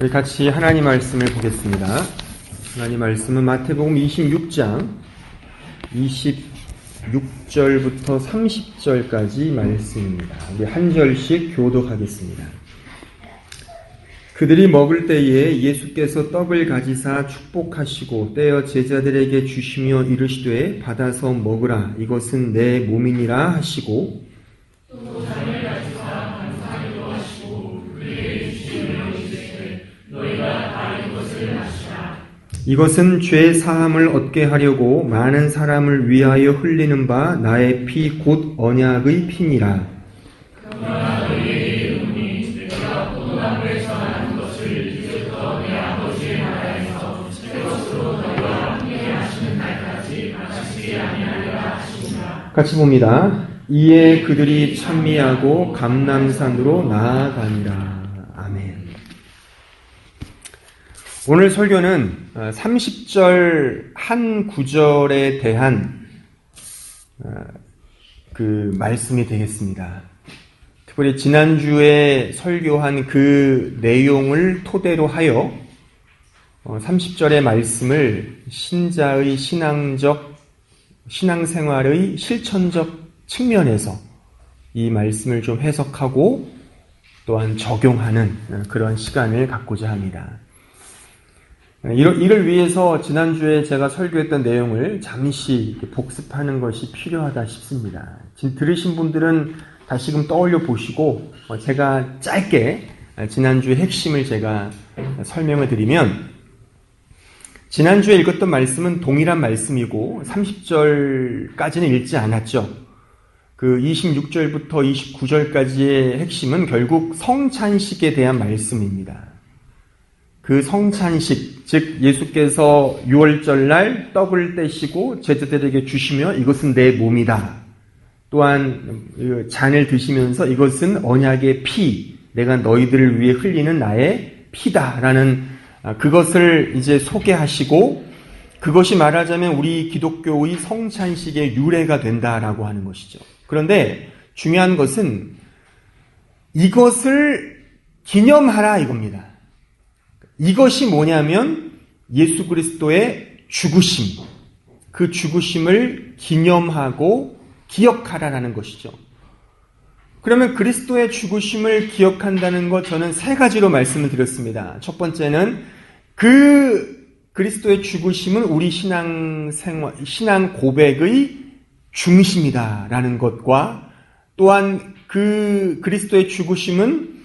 우리 같이 하나님 말씀을 보겠습니다. 하나님 말씀은 마태복음 26장 26절부터 30절까지 말씀입니다. 우리 한 절씩 교독하겠습니다. 그들이 먹을 때에 예수께서 떡을 가지사 축복하시고 떼어 제자들에게 주시며 이르시되 받아서 먹으라 이것은 내 몸이니라 하시고 또 잔을 가지사 감사기도 하시고 우리에게 주시며 이르시되 너희가 다 이것을 마시라 이것은 죄 사함을 얻게 하려고 많은 사람을 위하여 흘리는 바 나의 피 곧 언약의 피니라. 그러나 너희에게 이르노니 내가 포도나무에서 난 것을 이제부터 내 아버지의 나라에서 새 것으로 너희와 함께 마시는 날까지 마시지 아니하리라 하시니라. 같이 봅니다. 이에 그들이 찬미하고 감람산으로 나아가니라. 아멘. 오늘 설교는 30절 한 구절에 대한 그 말씀이 되겠습니다. 특별히 지난주에 설교한 그 내용을 토대로 하여 30절의 말씀을 신자의 신앙생활의 실천적 측면에서 이 말씀을 좀 해석하고 또한 적용하는 그런 시간을 갖고자 합니다. 이를 위해서 지난주에 제가 설교했던 내용을 잠시 복습하는 것이 필요하다 싶습니다. 지금 들으신 분들은 다시금 떠올려 보시고 제가 짧게 지난주의 핵심을 제가 설명을 드리면 지난주에 읽었던 말씀은 동일한 말씀이고 30절까지는 읽지 않았죠. 그 26절부터 29절까지의 핵심은 결국 성찬식에 대한 말씀입니다. 그 성찬식, 즉 예수께서 6월절 날 떡을 떼시고 제자들에게 주시며 이것은 내 몸이다. 또한 잔을 드시면서 이것은 언약의 피, 내가 너희들을 위해 흘리는 나의 피다라는 그것을 이제 소개하시고 그것이 말하자면 우리 기독교의 성찬식의 유래가 된다라고 하는 것이죠. 그런데 중요한 것은 이것을 기념하라 이겁니다. 이것이 뭐냐면 예수 그리스도의 죽으심, 그 죽으심을 기념하고 기억하라라는 것이죠. 그러면 그리스도의 죽으심을 기억한다는 것 저는 세 가지로 말씀을 드렸습니다. 첫 번째는 그 그리스도의 죽으심은 우리 신앙 고백의 중심이다라는 것과 또한 그 그리스도의 죽으심은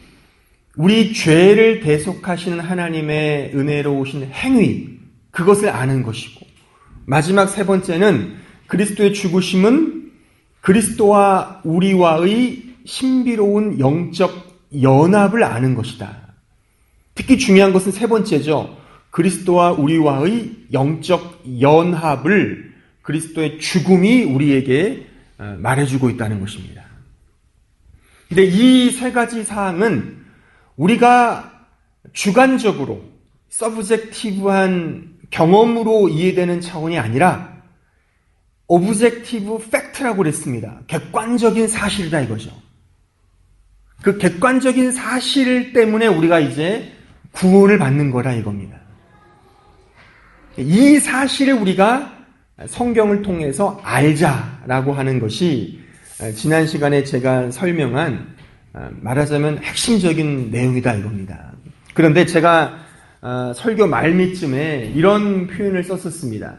우리 죄를 대속하시는 하나님의 은혜로우신 행위, 그것을 아는 것이고 마지막 세 번째는 그리스도의 죽으심은 그리스도와 우리와의 신비로운 영적 연합을 아는 것이다. 특히 중요한 것은 세 번째죠. 그리스도와 우리와의 영적 연합을 그리스도의 죽음이 우리에게 말해주고 있다는 것입니다. 근데 이 세 가지 사항은 우리가 주관적으로 서브젝티브한 경험으로 이해되는 차원이 아니라 오브젝티브 팩트라고 그랬습니다. 객관적인 사실이다 이거죠. 그 객관적인 사실 때문에 우리가 이제 구원을 받는 거라 이겁니다. 이 사실을 우리가 성경을 통해서 알자라고 하는 것이 지난 시간에 제가 설명한 말하자면 핵심적인 내용이다 이겁니다. 그런데 제가 설교 말미쯤에 이런 표현을 썼었습니다.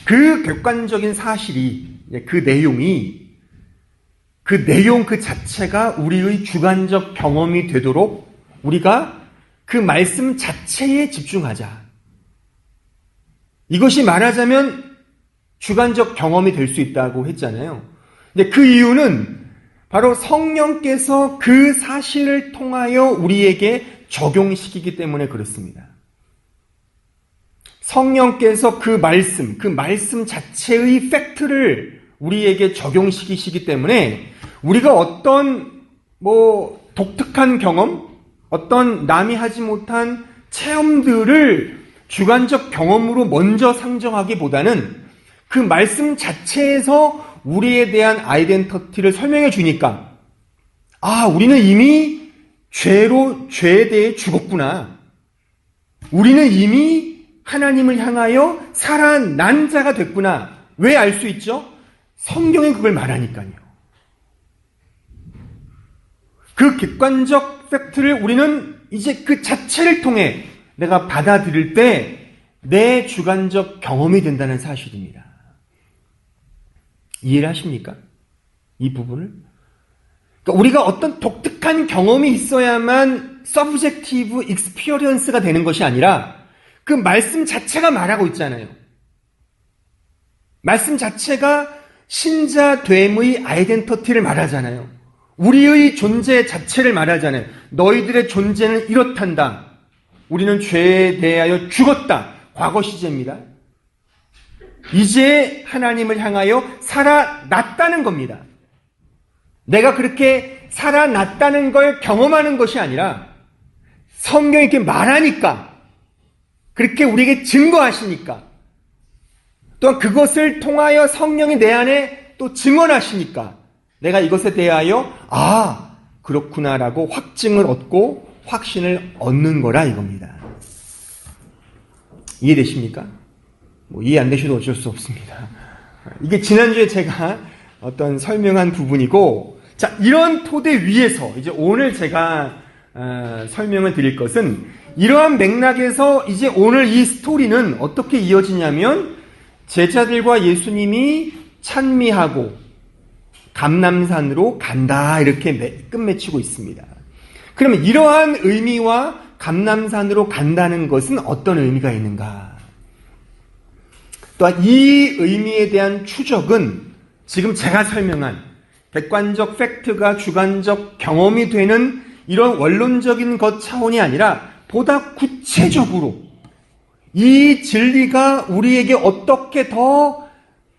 그 객관적인 사실이, 그 내용 그 자체가 우리의 주관적 경험이 되도록 우리가 그 말씀 자체에 집중하자. 이것이 말하자면 주관적 경험이 될 수 있다고 했잖아요. 근데 그 이유는 바로 성령께서 그 사실을 통하여 우리에게 적용시키기 때문에 그렇습니다. 성령께서 그 말씀 자체의 팩트를 우리에게 적용시키시기 때문에 우리가 어떤 독특한 경험, 어떤 남이 하지 못한 체험들을 주관적 경험으로 먼저 상정하기보다는 그 말씀 자체에서 우리에 대한 아이덴티티를 설명해 주니까 우리는 이미 죄에 대해 죽었구나. 우리는 이미 하나님을 향하여 살아난 자가 됐구나. 왜 알 수 있죠? 성경이 그걸 말하니까요. 그 객관적 팩트를 우리는 이제 그 자체를 통해 내가 받아들일 때 내 주관적 경험이 된다는 사실입니다. 이해를 하십니까? 이 부분을? 그러니까 우리가 어떤 독특한 경험이 있어야만 서브젝티브 익스피리언스가 되는 것이 아니라 그 말씀 자체가 말하고 있잖아요. 말씀 자체가 신자됨의 아이덴티티를 말하잖아요. 우리의 존재 자체를 말하잖아요. 너희들의 존재는 이렇단다. 우리는 죄에 대하여 죽었다. 과거 시제입니다. 이제 하나님을 향하여 살아났다는 겁니다. 내가 그렇게 살아났다는 걸 경험하는 것이 아니라 성경이 이렇게 말하니까, 그렇게 우리에게 증거하시니까, 또한 그것을 통하여 성령이 내 안에 또 증언하시니까 내가 이것에 대하여 그렇구나라고 확증을 얻고 확신을 얻는 거라 이겁니다. 이해되십니까? 이해 안 되셔도 어쩔 수 없습니다. 이게 지난주에 제가 어떤 설명한 부분이고, 자, 이런 토대 위에서 이제 오늘 제가 설명을 드릴 것은 이러한 맥락에서 이제 오늘 이 스토리는 어떻게 이어지냐면 제자들과 예수님이 찬미하고 감람산으로 간다 이렇게 끝맺히고 있습니다. 그러면 이러한 의미와 감람산으로 간다는 것은 어떤 의미가 있는가? 또한 이 의미에 대한 추적은 지금 제가 설명한 객관적 팩트가 주관적 경험이 되는 이런 원론적인 것 차원이 아니라 보다 구체적으로 이 진리가 우리에게 어떻게 더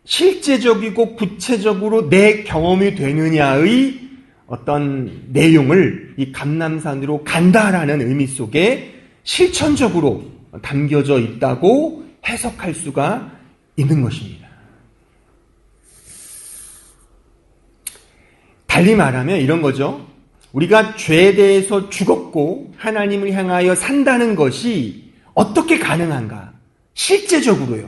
실제적이고 구체적으로 내 경험이 되느냐의 어떤 내용을 이 감람산으로 간다라는 의미 속에 실천적으로 담겨져 있다고 해석할 수가 있는 것입니다. 달리 말하면 이런 거죠. 우리가 죄에 대해서 죽었고 하나님을 향하여 산다는 것이 어떻게 가능한가? 실제적으로요.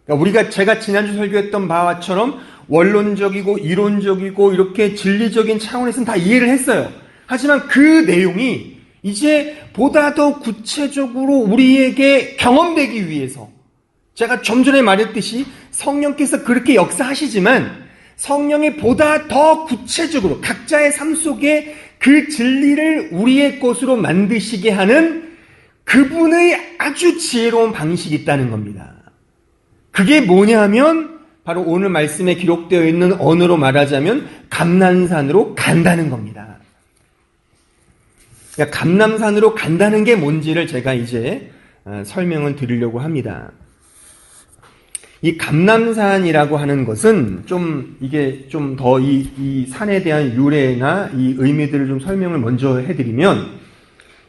그러니까 제가 지난주 설교했던 바와처럼 원론적이고 이론적이고 이렇게 진리적인 차원에서는 다 이해를 했어요. 하지만 그 내용이 이제 보다 더 구체적으로 우리에게 경험되기 위해서, 제가 좀 전에 말했듯이 성령께서 그렇게 역사하시지만 성령이 보다 더 구체적으로 각자의 삶 속에 그 진리를 우리의 것으로 만드시게 하는 그분의 아주 지혜로운 방식이 있다는 겁니다. 그게 뭐냐 하면 바로 오늘 말씀에 기록되어 있는 언어로 말하자면 감람산으로 간다는 겁니다. 그러니까 감람산으로 간다는 게 뭔지를 제가 이제 설명을 드리려고 합니다. 이 감람산이라고 하는 것은 이게 좀 더 이 산에 대한 유래나 이 의미들을 좀 설명을 먼저 해드리면,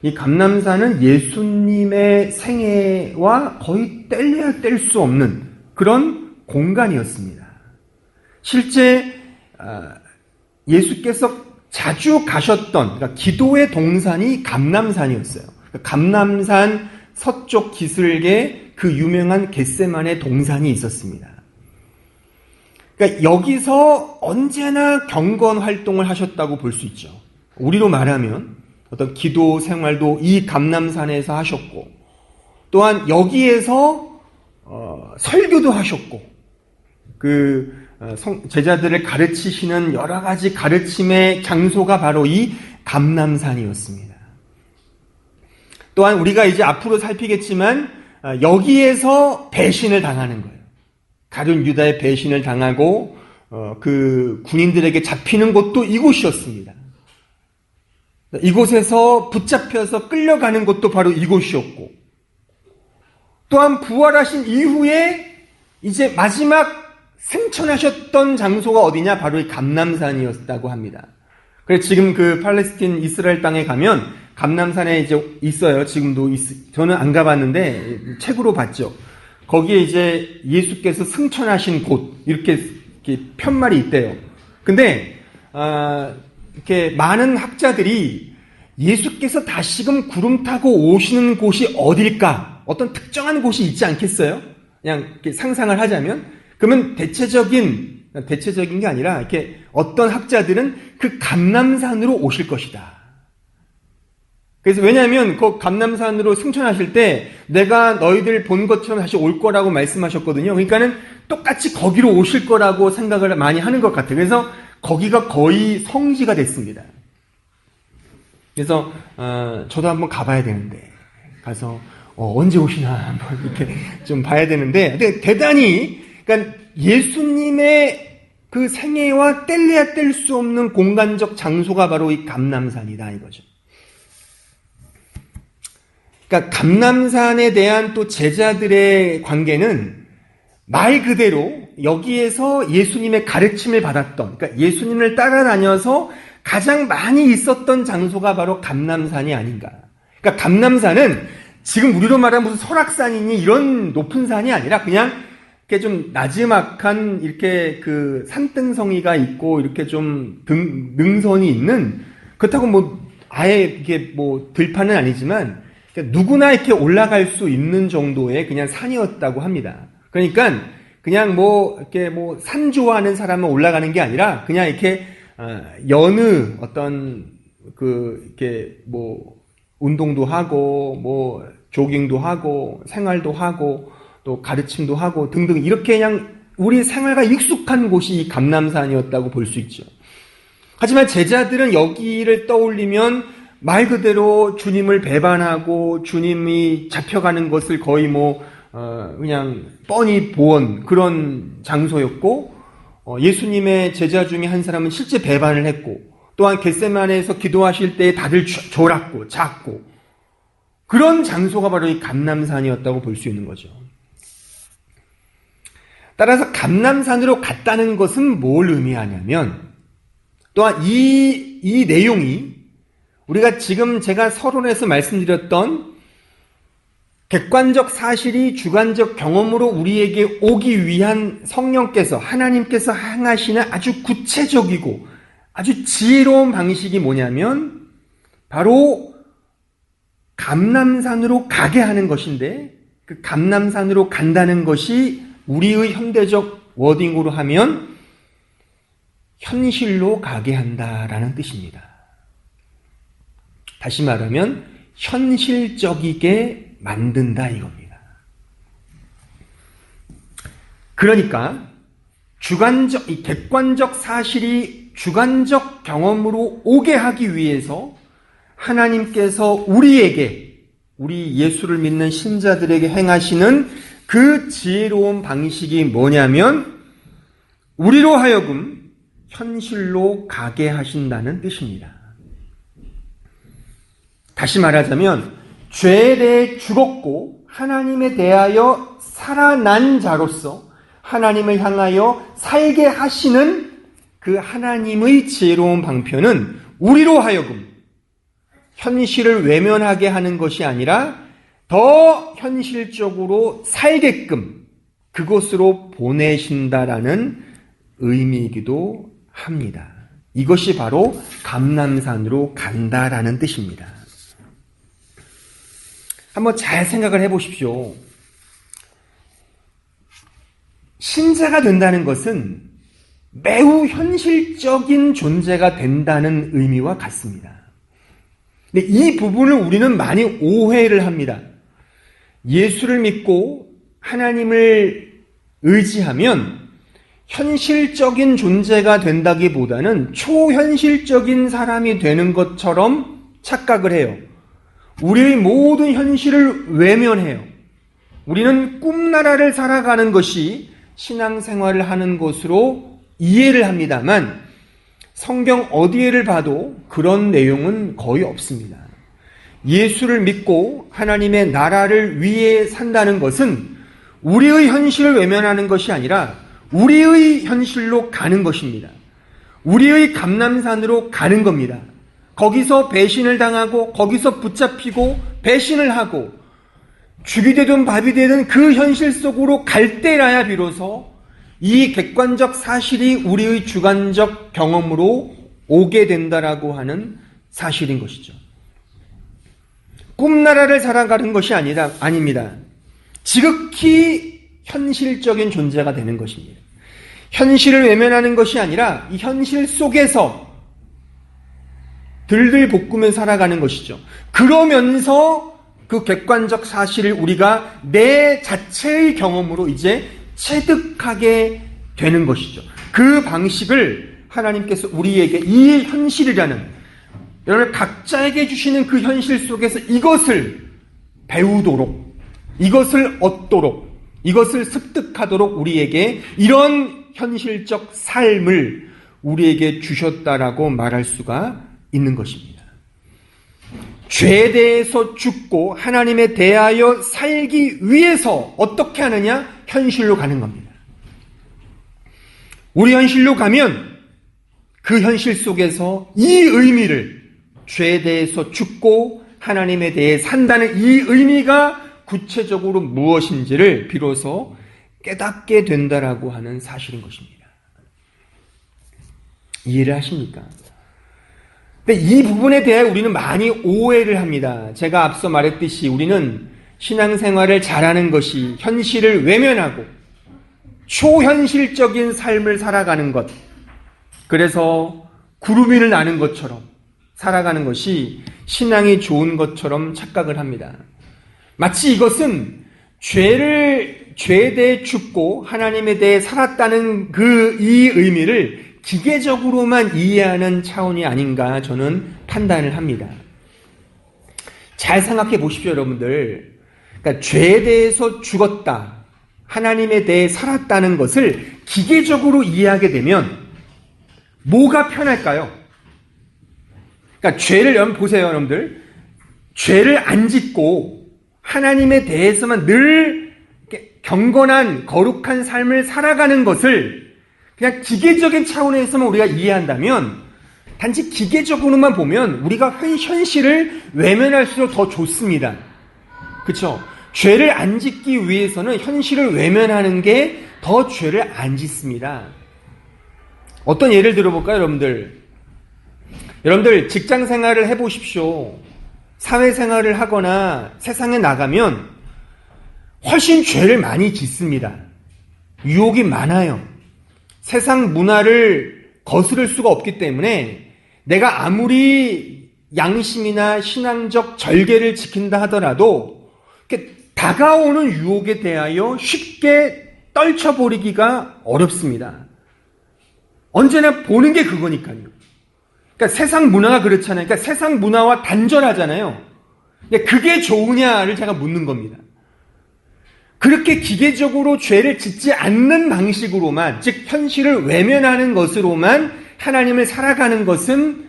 이 감람산은 예수님의 생애와 거의 뗄래야 뗄 수 없는 그런 공간이었습니다. 실제 예수께서 자주 가셨던, 그러니까 기도의 동산이 감람산이었어요. 감람산 서쪽 기슭에 그 유명한 겟세마네 동산이 있었습니다. 그러니까 여기서 언제나 경건 활동을 하셨다고 볼 수 있죠. 우리로 말하면 어떤 기도 생활도 이 감람산에서 하셨고, 또한 여기에서 설교도 하셨고, 제자들을 가르치시는 여러 가지 가르침의 장소가 바로 이 감람산이었습니다. 또한 우리가 이제 앞으로 살피겠지만 여기에서 배신을 당하는 거예요. 가룟 유다의 배신을 당하고 그 군인들에게 잡히는 곳도 이곳이었습니다. 이곳에서 붙잡혀서 끌려가는 곳도 바로 이곳이었고, 또한 부활하신 이후에 이제 마지막 승천하셨던 장소가 어디냐? 바로 이 감람산이었다고 합니다. 그래서 지금 그 팔레스틴 이스라엘 땅에 가면 감람산에 이제 있어요. 지금도 저는 안 가봤는데 책으로 봤죠. 거기에 이제 예수께서 승천하신 곳 이렇게 편말이 있대요. 근데 이렇게 많은 학자들이 예수께서 다시금 구름 타고 오시는 곳이 어딜까? 어떤 특정한 곳이 있지 않겠어요? 그냥 이렇게 상상을 하자면, 그러면 대체적인 게 아니라, 이렇게 어떤 학자들은 그 감람산으로 오실 것이다. 그래서 왜냐하면 그 감람산으로 승천하실 때 내가 너희들 본 것처럼 다시 올 거라고 말씀하셨거든요. 그러니까는 똑같이 거기로 오실 거라고 생각을 많이 하는 것 같아요. 그래서 거기가 거의 성지가 됐습니다. 그래서 저도 한번 가봐야 되는데, 가서 언제 오시나 한번 이렇게 좀 봐야 되는데, 근데 대단히, 그러니까 예수님의 그 생애와 뗄래야 뗄 수 없는 공간적 장소가 바로 이 감람산이다 이거죠. 그러니까 감람산에 대한 또 제자들의 관계는 말 그대로 여기에서 예수님의 가르침을 받았던, 그러니까 예수님을 따라다녀서 가장 많이 있었던 장소가 바로 감람산이 아닌가. 그러니까 감람산은 지금 우리로 말하면 무슨 설악산이니 이런 높은 산이 아니라 그냥 이렇게 좀 나지막한 이렇게 그 산등성이가 있고 이렇게 좀 능선이 있는, 그렇다고 뭐 아예 이게 뭐 들판은 아니지만 누구나 이렇게 올라갈 수 있는 정도의 그냥 산이었다고 합니다. 그러니까 그냥 뭐 이렇게 뭐 산 좋아하는 사람은 올라가는 게 아니라 그냥 이렇게 여느 어떤 그 이렇게 뭐 운동도 하고 뭐 조깅도 하고 생활도 하고 또 가르침도 하고 등등 이렇게 그냥 우리 생활과 익숙한 곳이 이 감람산이었다고 볼 수 있죠. 하지만 제자들은 여기를 떠올리면 말 그대로 주님을 배반하고 주님이 잡혀가는 것을 거의 뭐 그냥 뻔히 보온 그런 장소였고, 예수님의 제자 중에 한 사람은 실제 배반을 했고, 또한 겟세마네에서 기도하실 때 다들 졸았고 잤고, 그런 장소가 바로 이 감람산이었다고 볼 수 있는 거죠. 따라서 감람산으로 갔다는 것은 뭘 의미하냐면, 또한 이 내용이 우리가 지금 제가 서론에서 말씀드렸던 객관적 사실이 주관적 경험으로 우리에게 오기 위한 성령께서, 하나님께서 행하시는 아주 구체적이고 아주 지혜로운 방식이 뭐냐면 바로 감람산으로 가게 하는 것인데, 그 감람산으로 간다는 것이 우리의 현대적 워딩으로 하면 현실로 가게 한다라는 뜻입니다. 다시 말하면 현실적이게 만든다 이겁니다. 그러니까 이 객관적 사실이 주관적 경험으로 오게 하기 위해서 하나님께서 우리에게, 우리 예수를 믿는 신자들에게 행하시는 그 지혜로운 방식이 뭐냐면 우리로 하여금 현실로 가게 하신다는 뜻입니다. 다시 말하자면 죄에 대해 죽었고 하나님에 대하여 살아난 자로서 하나님을 향하여 살게 하시는 그 하나님의 지혜로운 방편은 우리로 하여금 현실을 외면하게 하는 것이 아니라 더 현실적으로 살게끔 그곳으로 보내신다라는 의미이기도 합니다. 이것이 바로 감람산으로 간다라는 뜻입니다. 한번 잘 생각을 해보십시오. 신자가 된다는 것은 매우 현실적인 존재가 된다는 의미와 같습니다. 근데 이 부분을 우리는 많이 오해를 합니다. 예수를 믿고 하나님을 의지하면 현실적인 존재가 된다기보다는 초현실적인 사람이 되는 것처럼 착각을 해요. 우리의 모든 현실을 외면해요. 우리는 꿈나라를 살아가는 것이 신앙생활을 하는 것으로 이해를 합니다만 성경 어디에를 봐도 그런 내용은 거의 없습니다. 예수를 믿고 하나님의 나라를 위해 산다는 것은 우리의 현실을 외면하는 것이 아니라 우리의 현실로 가는 것입니다. 우리의 감람산으로 가는 겁니다. 거기서 배신을 당하고 거기서 붙잡히고 배신을 하고 죽이 되든 밥이 되든 그 현실 속으로 갈 때라야 비로소 이 객관적 사실이 우리의 주관적 경험으로 오게 된다라고 하는 사실인 것이죠. 꿈나라를 살아가는 것이 아닙니다. 지극히 현실적인 존재가 되는 것입니다. 현실을 외면하는 것이 아니라 이 현실 속에서 들들 볶으며 살아가는 것이죠. 그러면서 그 객관적 사실을 우리가 내 자체의 경험으로 이제 체득하게 되는 것이죠. 그 방식을 하나님께서 우리에게 이 현실이라는, 여러분 각자에게 주시는 그 현실 속에서 이것을 배우도록, 이것을 얻도록, 이것을 습득하도록 우리에게 이런 현실적 삶을 우리에게 주셨다라고 말할 수가 있는 것입니다. 죄에 대해서 죽고 하나님에 대하여 살기 위해서 어떻게 하느냐? 현실로 가는 겁니다. 우리 현실로 가면 그 현실 속에서 이 의미를, 죄에 대해서 죽고 하나님에 대해 산다는 이 의미가 구체적으로 무엇인지를 비로소 깨닫게 된다라고 하는 사실인 것입니다. 이해를 하십니까? 근데 이 부분에 대해 우리는 많이 오해를 합니다. 제가 앞서 말했듯이 우리는 신앙생활을 잘하는 것이 현실을 외면하고 초현실적인 삶을 살아가는 것, 그래서 구름 위를 나는 것처럼 살아가는 것이 신앙이 좋은 것처럼 착각을 합니다. 마치 이것은 죄에 대해 죽고 하나님에 대해 살았다는 이 의미를 기계적으로만 이해하는 차원이 아닌가 저는 판단을 합니다. 잘 생각해 보십시오, 여러분들. 그러니까 죄에 대해서 죽었다, 하나님에 대해 살았다는 것을 기계적으로 이해하게 되면 뭐가 편할까요? 그러니까 죄를 여러분 보세요, 여러분들. 죄를 안 짓고 하나님에 대해서만 늘 경건한 거룩한 삶을 살아가는 것을 그냥 기계적인 차원에서만 우리가 이해한다면, 단지 기계적으로만 보면 우리가 현실을 외면할수록 더 좋습니다. 그렇죠? 죄를 안 짓기 위해서는 현실을 외면하는 게 더 죄를 안 짓습니다. 어떤 예를 들어볼까요, 여러분들? 여러분들 직장 생활을 해보십시오. 사회생활을 하거나 세상에 나가면 훨씬 죄를 많이 짓습니다. 유혹이 많아요. 세상 문화를 거스를 수가 없기 때문에 내가 아무리 양심이나 신앙적 절개를 지킨다 하더라도 다가오는 유혹에 대하여 쉽게 떨쳐버리기가 어렵습니다. 언제나 보는 게 그거니까요. 그러니까 세상 문화가 그렇잖아요. 그러니까 세상 문화와 단절하잖아요. 근데 그게 좋으냐를 제가 묻는 겁니다. 그렇게 기계적으로 죄를 짓지 않는 방식으로만, 즉 현실을 외면하는 것으로만 하나님을 살아가는 것은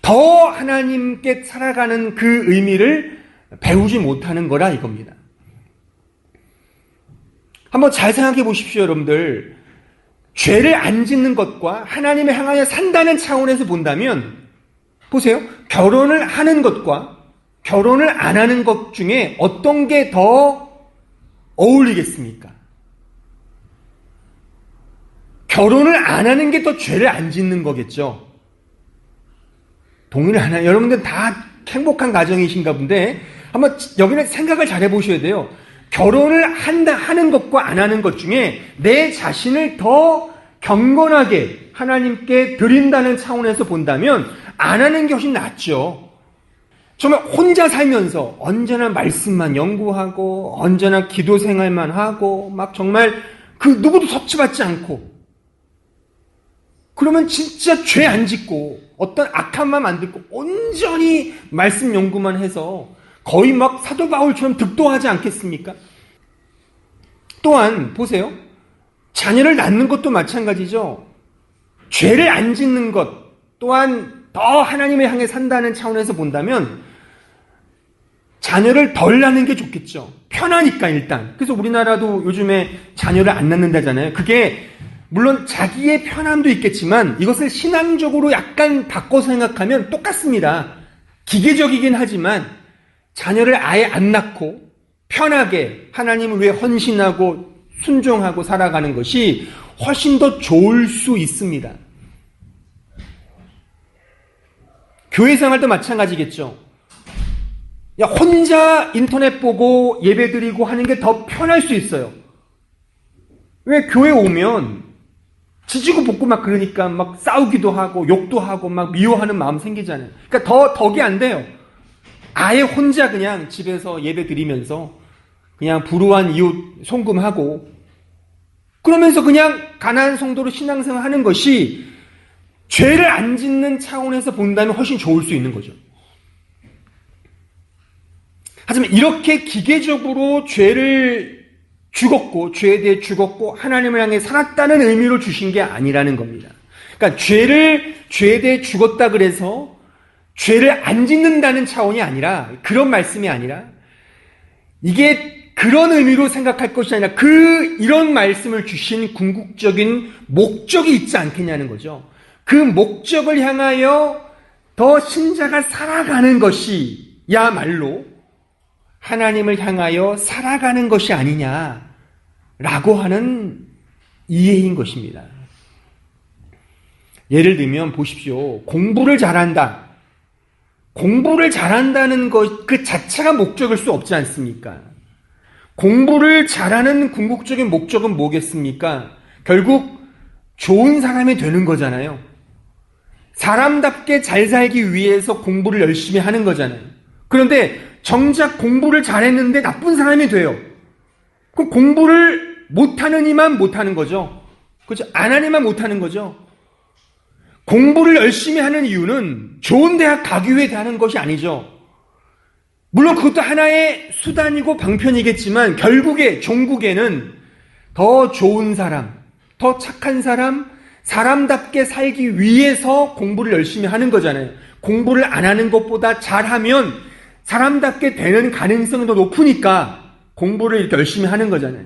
더 하나님께 살아가는 그 의미를 배우지 못하는 거라 이겁니다. 한번 잘 생각해 보십시오, 여러분들. 죄를 안 짓는 것과 하나님을 향하여 산다는 차원에서 본다면, 보세요. 결혼을 하는 것과 결혼을 안 하는 것 중에 어떤 게 더 어울리겠습니까? 결혼을 안 하는 게 더 죄를 안 짓는 거겠죠. 동의를 안 해요. 여러분들 다 행복한 가정이신가 본데 한번 여기는 생각을 잘 해보셔야 돼요. 결혼을 하는 것과 안 하는 것 중에 내 자신을 더 경건하게 하나님께 드린다는 차원에서 본다면 안 하는 게 훨씬 낫죠. 정말 혼자 살면서 언제나 말씀만 연구하고 언제나 기도 생활만 하고 막 정말 그 누구도 섭취받지 않고, 그러면 진짜 죄 안 짓고 어떤 악한 마음 안 듣고 온전히 말씀 연구만 해서 거의 막 사도 바울처럼 득도하지 않겠습니까? 또한 보세요. 자녀를 낳는 것도 마찬가지죠. 죄를 안 짓는 것 또한 더 하나님을 향해 산다는 차원에서 본다면 자녀를 덜 낳는 게 좋겠죠. 편하니까 일단. 그래서 우리나라도 요즘에 자녀를 안 낳는다잖아요. 그게 물론 자기의 편함도 있겠지만 이것을 신앙적으로 약간 바꿔 생각하면 똑같습니다. 기계적이긴 하지만 자녀를 아예 안 낳고 편하게 하나님을 위해 헌신하고 순종하고 살아가는 것이 훨씬 더 좋을 수 있습니다. 교회 생활도 마찬가지겠죠. 혼자 인터넷 보고 예배드리고 하는 게 더 편할 수 있어요. 왜 교회 오면 지지고 볶고 막 그러니까 막 싸우기도 하고 욕도 하고 막 미워하는 마음 생기잖아요. 그러니까 덕이 안 돼요. 아예 혼자 그냥 집에서 예배 드리면서 그냥 불우한 이웃 송금하고 그러면서 그냥 가난한 성도로 신앙생활 하는 것이 죄를 안 짓는 차원에서 본다면 훨씬 좋을 수 있는 거죠. 하지만 이렇게 기계적으로 죄를 죽었고 죄에 대해 죽었고 하나님을 향해 살았다는 의미로 주신 게 아니라는 겁니다. 그러니까 죄에 대해 죽었다 그래서 죄를 안 짓는다는 차원이 아니라 그런 말씀이 아니라 이게 그런 의미로 생각할 것이 아니라 이런 말씀을 주신 궁극적인 목적이 있지 않겠냐는 거죠. 그 목적을 향하여 더 신자가 살아가는 것이야말로 하나님을 향하여 살아가는 것이 아니냐라고 하는 이해인 것입니다. 예를 들면 보십시오. 공부를 잘한다. 공부를 잘한다는 것 그 자체가 목적일 수 없지 않습니까? 공부를 잘하는 궁극적인 목적은 뭐겠습니까? 결국 좋은 사람이 되는 거잖아요. 사람답게 잘 살기 위해서 공부를 열심히 하는 거잖아요. 그런데 정작 공부를 잘했는데 나쁜 사람이 돼요. 그럼 공부를 못하는 이만 못하는 거죠. 그렇죠? 안 하는 이만 못하는 거죠. 공부를 열심히 하는 이유는 좋은 대학 가기 위해 하는 것이 아니죠. 물론 그것도 하나의 수단이고 방편이겠지만 결국에 종국에는 더 좋은 사람, 더 착한 사람, 사람답게 살기 위해서 공부를 열심히 하는 거잖아요. 공부를 안 하는 것보다 잘하면 사람답게 되는 가능성이 더 높으니까 공부를 이렇게 열심히 하는 거잖아요.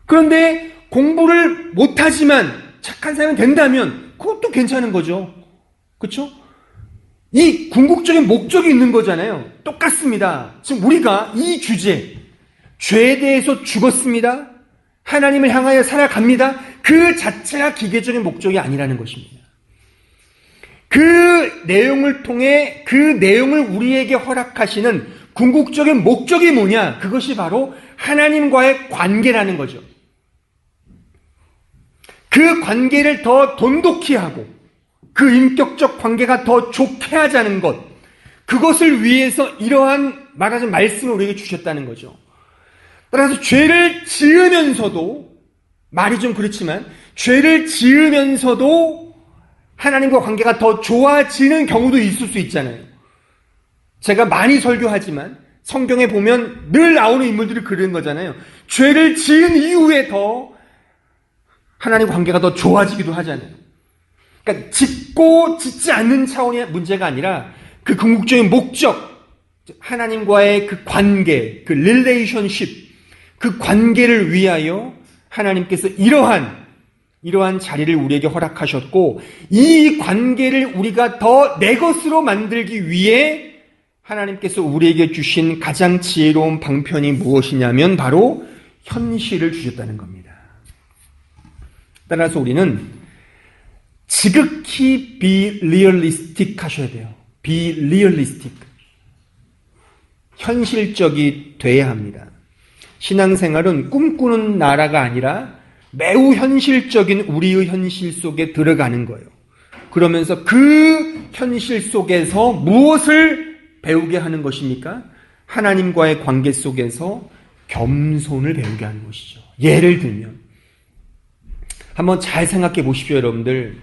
그런데 공부를 못하지만 착한 사람이 된다면 그것도 괜찮은 거죠. 그렇죠? 이 궁극적인 목적이 있는 거잖아요. 똑같습니다. 지금 우리가 이 주제, 죄에 대해서 죽었습니다. 하나님을 향하여 살아갑니다. 그 자체가 기계적인 목적이 아니라는 것입니다. 그 내용을 통해 그 내용을 우리에게 허락하시는 궁극적인 목적이 뭐냐? 그것이 바로 하나님과의 관계라는 거죠. 그 관계를 더 돈독히 하고 그 인격적 관계가 더 좋게 하자는 것, 그것을 위해서 이러한 말하자면 말씀을 우리에게 주셨다는 거죠. 따라서 죄를 지으면서도, 말이 좀 그렇지만 죄를 지으면서도 하나님과 관계가 더 좋아지는 경우도 있을 수 있잖아요. 제가 많이 설교하지만 성경에 보면 늘 나오는 인물들이 그런 거잖아요. 죄를 지은 이후에 더 하나님과 관계가 더 좋아지기도 하잖아요. 그러니까 짓고 짓지 않는 차원의 문제가 아니라 그 궁극적인 목적, 하나님과의 그 관계, 그 릴레이션십, 그 관계를 위하여 하나님께서 이러한 자리를 우리에게 허락하셨고, 이 관계를 우리가 더 내 것으로 만들기 위해 하나님께서 우리에게 주신 가장 지혜로운 방편이 무엇이냐면 바로 현실을 주셨다는 겁니다. 따라서 우리는 지극히 be realistic 하셔야 돼요. be realistic. 현실적이 돼야 합니다. 신앙생활은 꿈꾸는 나라가 아니라 매우 현실적인 우리의 현실 속에 들어가는 거예요. 그러면서 그 현실 속에서 무엇을 배우게 하는 것입니까? 하나님과의 관계 속에서 겸손을 배우게 하는 것이죠. 예를 들면 한번 잘 생각해 보십시오, 여러분들.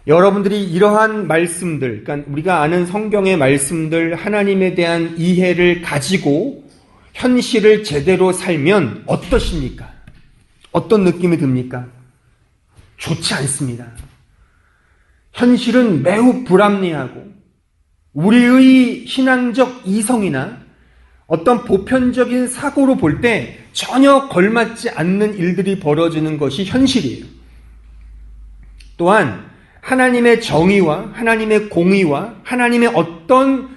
여러분들이 이러한 말씀들, 그러니까 우리가 아는 성경의 말씀들, 하나님에 대한 이해를 가지고 현실을 제대로 살면 어떠십니까? 어떤 느낌이 듭니까? 좋지 않습니다. 현실은 매우 불합리하고 우리의 신앙적 이성이나 어떤 보편적인 사고로 볼 때 전혀 걸맞지 않는 일들이 벌어지는 것이 현실이에요. 또한 하나님의 정의와 하나님의 공의와 하나님의 어떤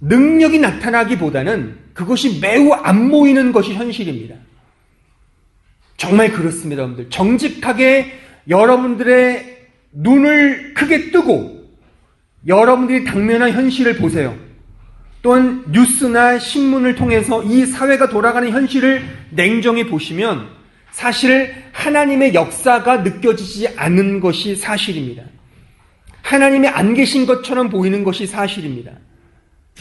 능력이 나타나기보다는 그것이 매우 안 보이는 것이 현실입니다. 정말 그렇습니다, 여러분들. 정직하게 여러분들의 눈을 크게 뜨고 여러분들이 당면한 현실을 보세요. 또한 뉴스나 신문을 통해서 이 사회가 돌아가는 현실을 냉정히 보시면 사실 하나님의 역사가 느껴지지 않는 것이 사실입니다. 하나님이 안 계신 것처럼 보이는 것이 사실입니다.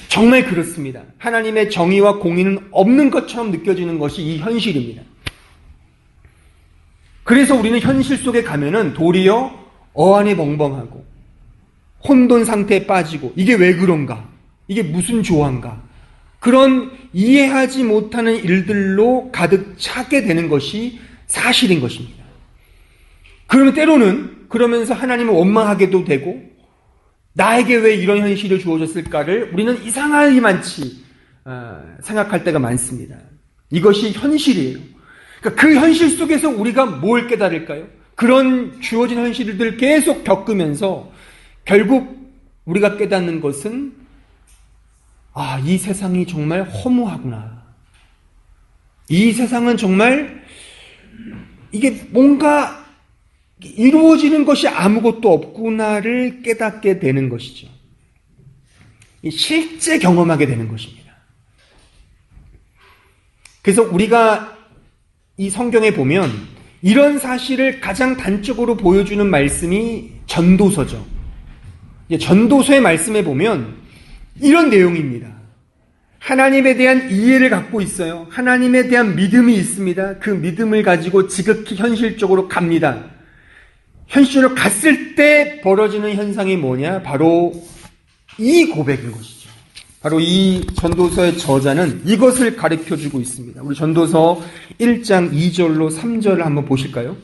정말 그렇습니다. 하나님의 정의와 공의는 없는 것처럼 느껴지는 것이 이 현실입니다. 그래서 우리는 현실 속에 가면은 도리어 어안이 벙벙하고 혼돈 상태에 빠지고 이게 왜 그런가? 이게 무슨 조화인가? 그런 이해하지 못하는 일들로 가득 차게 되는 것이 사실인 것입니다. 그러면 때로는 그러면서 하나님을 원망하게도 되고 나에게 왜 이런 현실이 주어졌을까를 우리는 이상하기만치 생각할 때가 많습니다. 이것이 현실이에요. 그러니까 그 현실 속에서 우리가 뭘 깨달을까요? 그런 주어진 현실들 계속 겪으면서 결국 우리가 깨닫는 것은 이 세상이 정말 허무하구나. 이 세상은 정말 이게 뭔가 이루어지는 것이 아무것도 없구나를 깨닫게 되는 것이죠. 실제 경험하게 되는 것입니다. 그래서 우리가 이 성경에 보면 이런 사실을 가장 단적으로 보여주는 말씀이 전도서죠. 전도서의 말씀에 보면 이런 내용입니다. 하나님에 대한 이해를 갖고 있어요. 하나님에 대한 믿음이 있습니다. 그 믿음을 가지고 지극히 현실적으로 갑니다. 현실로 갔을 때 벌어지는 현상이 뭐냐? 바로 이 고백인 것이죠. 바로 이 전도서의 저자는 이것을 가르쳐주고 있습니다. 우리 전도서 1장 2절로 3절을 한번 보실까요?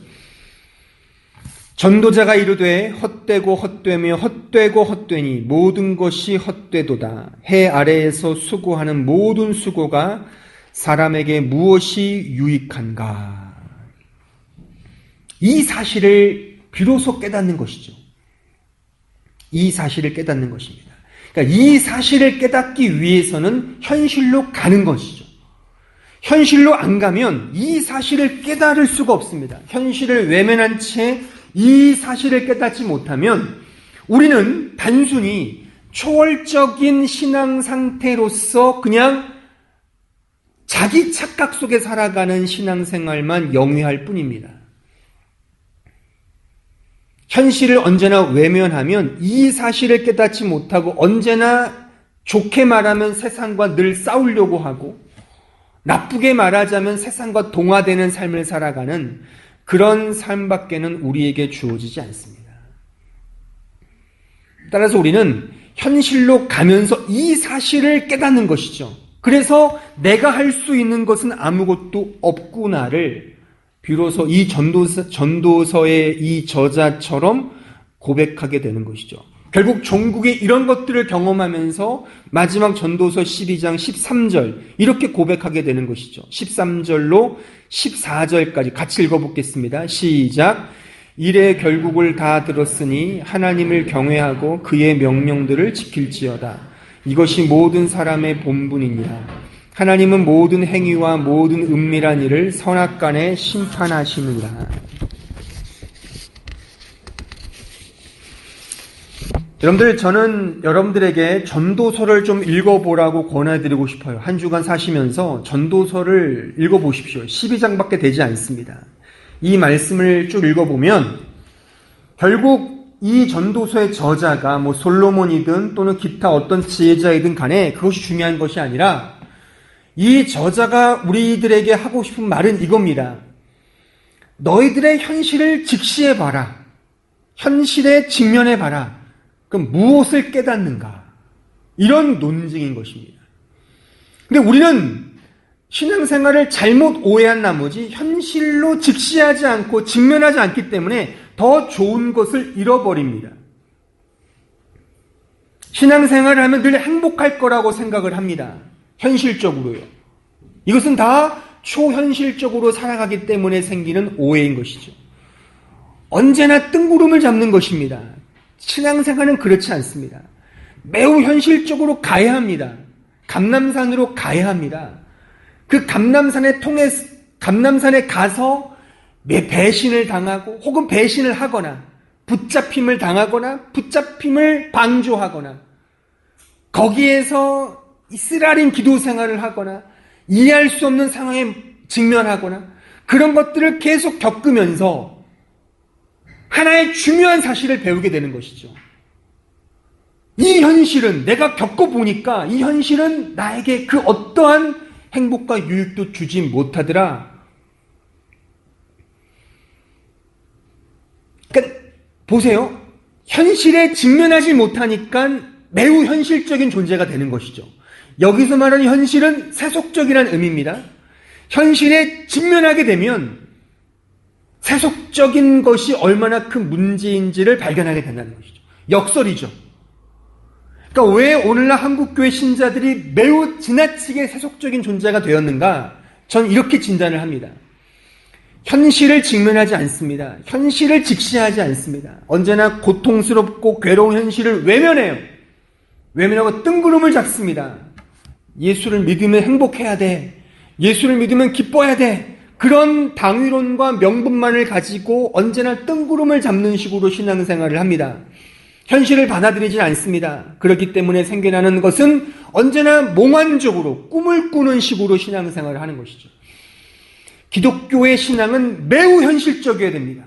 전도자가 이르되 헛되고 헛되며 헛되고 헛되니 모든 것이 헛되도다. 해 아래에서 수고하는 모든 수고가 사람에게 무엇이 유익한가? 이 사실을 비로소 깨닫는 것이죠. 이 사실을 깨닫는 것입니다. 그러니까 이 사실을 깨닫기 위해서는 현실로 가는 것이죠. 현실로 안 가면 이 사실을 깨달을 수가 없습니다. 현실을 외면한 채 이 사실을 깨닫지 못하면 우리는 단순히 초월적인 신앙 상태로서 그냥 자기 착각 속에 살아가는 신앙생활만 영위할 뿐입니다. 현실을 언제나 외면하면 이 사실을 깨닫지 못하고 언제나 좋게 말하면 세상과 늘 싸우려고 하고 나쁘게 말하자면 세상과 동화되는 삶을 살아가는 그런 삶밖에는 우리에게 주어지지 않습니다. 따라서 우리는 현실로 가면서 이 사실을 깨닫는 것이죠. 그래서 내가 할 수 있는 것은 아무것도 없구나를 비로소 이 전도서의 이 저자처럼 고백하게 되는 것이죠. 결국 종국이 이런 것들을 경험하면서 마지막 전도서 12장 13절 이렇게 고백하게 되는 것이죠. 13절로 14절까지 같이 읽어보겠습니다. 시작. 이래 결국을 다 들었으니 하나님을 경외하고 그의 명령들을 지킬지어다. 이것이 모든 사람의 본분이니라. 하나님은 모든 행위와 모든 은밀한 일을 선악간에 심판하시느니라. 여러분들, 저는 여러분들에게 전도서를 좀 읽어보라고 권해드리고 싶어요. 한 주간 사시면서 전도서를 읽어보십시오. 12장밖에 되지 않습니다. 이 말씀을 쭉 읽어보면 결국 이 전도서의 저자가 솔로몬이든 또는 기타 어떤 지혜자이든 간에 그것이 중요한 것이 아니라 이 저자가 우리들에게 하고 싶은 말은 이겁니다. 너희들의 현실을 직시해봐라. 현실에 직면해봐라. 그럼 무엇을 깨닫는가? 이런 논증인 것입니다. 근데 우리는 신앙생활을 잘못 오해한 나머지 현실로 직시하지 않고 직면하지 않기 때문에 더 좋은 것을 잃어버립니다. 신앙생활을 하면 늘 행복할 거라고 생각을 합니다. 현실적으로요. 이것은 다 초현실적으로 살아가기 때문에 생기는 오해인 것이죠. 언제나 뜬구름을 잡는 것입니다. 신앙생활은 그렇지 않습니다. 매우 현실적으로 가야 합니다. 감람산으로 가야 합니다. 그 감람산에 가서 배신을 당하고 혹은 배신을 하거나 붙잡힘을 당하거나 붙잡힘을 방조하거나 거기에서 쓰라린 기도 생활을 하거나 이해할 수 없는 상황에 직면하거나 그런 것들을 계속 겪으면서 하나의 중요한 사실을 배우게 되는 것이죠. 이 현실은 내가 겪어보니까 이 현실은 나에게 그 어떠한 행복과 유익도 주지 못하더라. 그러니까 보세요. 현실에 직면하지 못하니까 매우 현실적인 존재가 되는 것이죠. 여기서 말하는 현실은 세속적이라는 의미입니다. 현실에 직면하게 되면 세속적인 것이 얼마나 큰 문제인지를 발견하게 된다는 것이죠. 역설이죠. 그러니까 왜 오늘날 한국교회 신자들이 매우 지나치게 세속적인 존재가 되었는가? 저는 이렇게 진단을 합니다. 현실을 직면하지 않습니다. 현실을 직시하지 않습니다. 언제나 고통스럽고 괴로운 현실을 외면해요. 외면하고 뜬구름을 잡습니다. 예수를 믿으면 행복해야 돼. 예수를 믿으면 기뻐해야 돼. 그런 당위론과 명분만을 가지고 언제나 뜬구름을 잡는 식으로 신앙생활을 합니다. 현실을 받아들이지 않습니다. 그렇기 때문에 생겨나는 것은 언제나 몽환적으로 꿈을 꾸는 식으로 신앙생활을 하는 것이죠. 기독교의 신앙은 매우 현실적이어야 됩니다.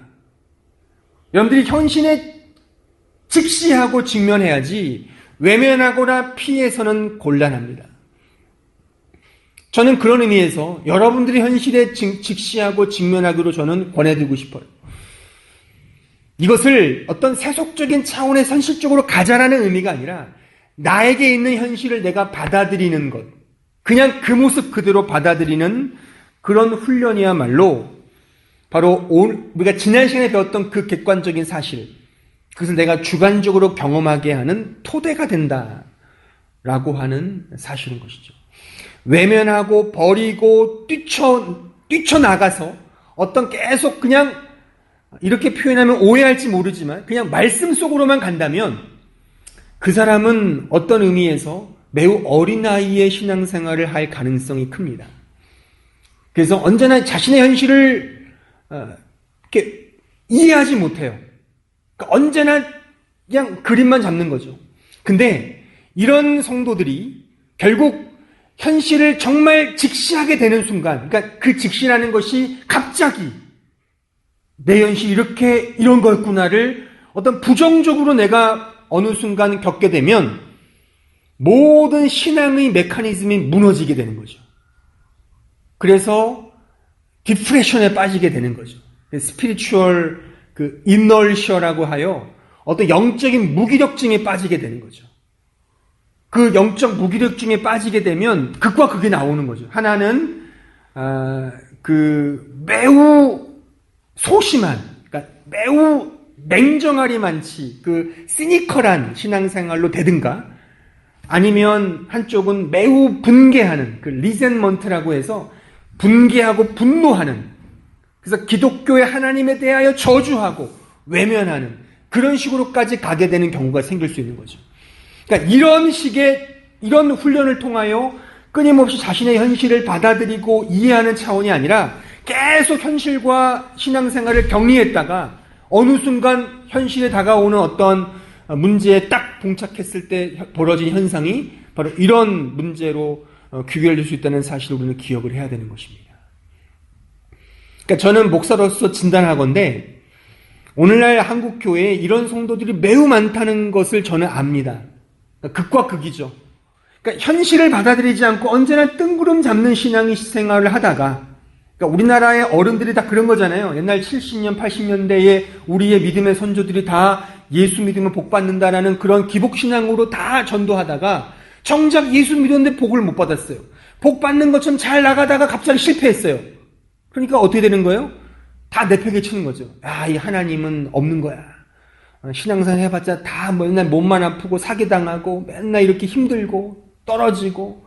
여러분들이 현실에 직시하고 직면해야지 외면하거나 피해서는 곤란합니다. 저는 그런 의미에서 여러분들이 현실에 직시하고 직면하기로 저는 권해드리고 싶어요. 이것을 어떤 세속적인 차원의 현실적으로 가자라는 의미가 아니라 나에게 있는 현실을 내가 받아들이는 것, 그냥 그 모습 그대로 받아들이는 그런 훈련이야말로 바로 우리가 지난 시간에 배웠던 그 객관적인 사실, 그것을 내가 주관적으로 경험하게 하는 토대가 된다라고 하는 사실인 것이죠. 외면하고 버리고 뛰쳐나가서 어떤 계속 그냥 이렇게 표현하면 오해할지 모르지만 그냥 말씀 속으로만 간다면 그 사람은 어떤 의미에서 매우 어린아이의 신앙생활을 할 가능성이 큽니다. 그래서 언제나 자신의 현실을 이렇게 이해하지 못해요. 그러니까 언제나 그냥 그림만 잡는 거죠. 근데 이런 성도들이 결국 현실을 정말 직시하게 되는 순간, 그러니까 그 직시라는 것이 갑자기 내 현실이 이런 거였구나를 어떤 부정적으로 내가 어느 순간 겪게 되면 모든 신앙의 메커니즘이 무너지게 되는 거죠. 그래서 디프레션에 빠지게 되는 거죠. 스피리추얼 이너셔라고 하여 어떤 영적인 무기력증에 빠지게 되는 거죠. 그 영적 무기력증에 빠지게 되면 극과 극이 나오는 거죠. 하나는 매우 소심한, 그러니까 매우 냉정하리 많지 시니컬한 신앙생활로 되든가, 아니면 한쪽은 매우 분개하는 리젠먼트라고 해서 분개하고 분노하는, 그래서 기독교의 하나님에 대하여 저주하고 외면하는 그런 식으로까지 가게 되는 경우가 생길 수 있는 거죠. 그러니까 이런 훈련을 통하여 끊임없이 자신의 현실을 받아들이고 이해하는 차원이 아니라 계속 현실과 신앙생활을 격리했다가 어느 순간 현실에 다가오는 어떤 문제에 딱 봉착했을 때 벌어진 현상이 바로 이런 문제로 귀결될 수 있다는 사실을 우리는 기억을 해야 되는 것입니다. 그러니까 저는 목사로서 진단하건대 오늘날 한국교회에 이런 성도들이 매우 많다는 것을 저는 압니다. 그러니까 극과 극이죠. 그러니까 현실을 받아들이지 않고 언제나 뜬구름 잡는 신앙생활을 하다가, 그러니까 우리나라의 어른들이 다 그런 거잖아요. 옛날 70년, 80년대에 우리의 믿음의 선조들이 다 예수 믿으면 복 받는다라는 그런 기복신앙으로 다 전도하다가 정작 예수 믿었는데 복을 못 받았어요. 복 받는 것처럼 잘 나가다가 갑자기 실패했어요. 그러니까 어떻게 되는 거예요? 다 내팽개 치는 거죠. 이 하나님은 없는 거야. 신앙생활 해봤자 다 맨날 몸만 아프고 사기당하고 맨날 이렇게 힘들고 떨어지고